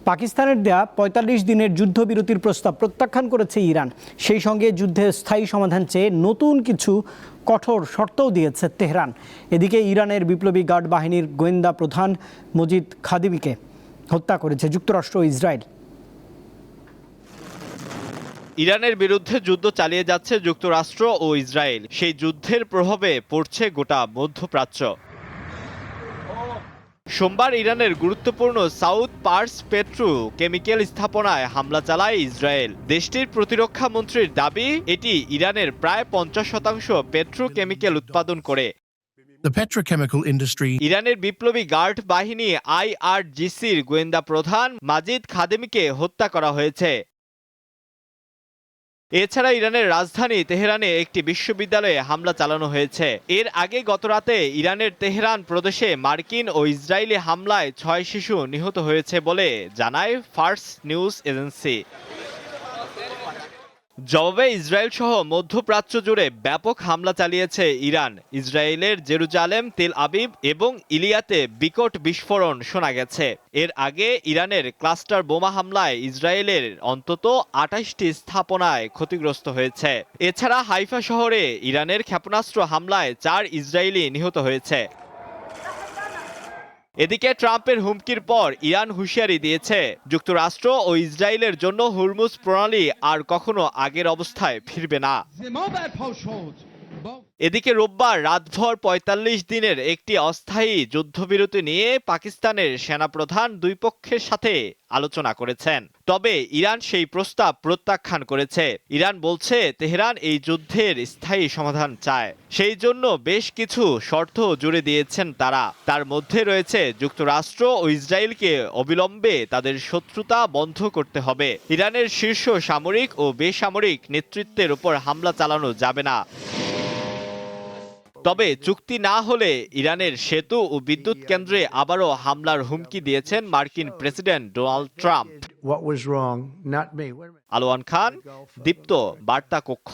পাকিস্তানের দেয়া ৪৫ দিনের যুদ্ধবিরতির প্রস্তাব প্রত্যাখ্যান করেছে ইরান। সেই সঙ্গে যুদ্ধের স্থায়ী সমাধান চেয়ে নতুন কিছু কঠোর শর্তও দিয়েছে তেহরান। এদিকে ইরানের বিপ্লবী গার্ড বাহিনীর গোয়েন্দা প্রধান মজিদ খাদিমিকে হত্যা করেছে যুক্তরাষ্ট্র ও ইসরায়েল। ইরানের বিরুদ্ধে যুদ্ধ চালিয়ে যাচ্ছে যুক্তরাষ্ট্র ও ইসরায়েল। সেই যুদ্ধের প্রভাবে পড়ছে গোটা মধ্যপ্রাচ্য। সোমবার ইরানের গুরুত্বপূর্ণ সাউথ পার্স পেট্রো কেমিক্যাল স্থাপনায় হামলা চালায় ইসরায়েল। দেশটির প্রতিরক্ষা মন্ত্রীর দাবি, এটি ইরানের প্রায় ৫০% পেট্রোকেমিক্যাল উৎপাদন করে। ইরানের বিপ্লবী গার্ড বাহিনী IRGCর গোয়েন্দা প্রধান মাজিদ খাদেমিকে হত্যা করা হয়েছে। এছাড়া ইরানের রাজধানী তেহরানে একটি বিশ্ববিদ্যালয়ে হামলা চালানো হয়েছে। এর আগে গতরাতে ইরানের তেহরান প্রদেশে মার্কিন ও ইসরায়েলি হামলায় ৬ শিশু নিহত হয়েছে বলে জানায় ফার্স নিউজ এজেন্সি। জবাবে ইসরায়েল সহ মধ্যপ্রাচ্য জুড়ে ব্যাপক হামলা চালিয়েছে ইরান। ইসরায়েলের জেরুজালেম, তেল আবিব এবং ইলিয়াতে বিকট বিস্ফোরণ শোনা গেছে। এর আগে ইরানের ক্লাস্টার বোমা হামলায় ইসরায়েলের অন্তত ২৮টি স্থাপনায় ক্ষতিগ্রস্ত হয়েছে। এছাড়া হাইফা শহরে ইরানের ক্ষেপণাস্ত্র হামলায় ৪ ইসরায়েলি নিহত হয়েছে। এদিকে ট্রাম্পের হুমকির পর ইরান হুঁশিয়ারি দিয়েছে, যুক্তরাষ্ট্র ও ইসরায়েলের জন্য হুরমুজ প্রণালী আর কখনো আগের অবস্থায় ফিরবে না। এদিকে রোববার রাতভর ৪৫ দিনের একটি অস্থায়ী যুদ্ধবিরতি নিয়ে পাকিস্তানের সেনাপ্রধান দুই পক্ষের সাথে আলোচনা করেছেন। তবে ইরান সেই প্রস্তাব প্রত্যাখ্যান করেছে। ইরান বলছে তেহরান এই যুদ্ধের স্থায়ী সমাধান চায়। সেই জন্য বেশ কিছু শর্ত জুড়ে দিয়েছেন তারা। তার মধ্যে রয়েছে যুক্তরাষ্ট্র ও ইসরায়েলকে অবিলম্বে তাদের শত্রুতা বন্ধ করতে হবে। ইরানের শীর্ষ সামরিক ও বেসামরিক নেতৃত্বের উপর হামলা চালানো যাবে না। তবে চুক্তি না হলে ইরানের সেতু ও বিদ্যুৎ কেন্দ্রে আবারও হামলার হুমকি দিয়েছেন মার্কিন প্রেসিডেন্ট ডোনাল্ড ট্রাম্প। আলোয়ান খান, দীপ্ত বার্তা কক্ষ।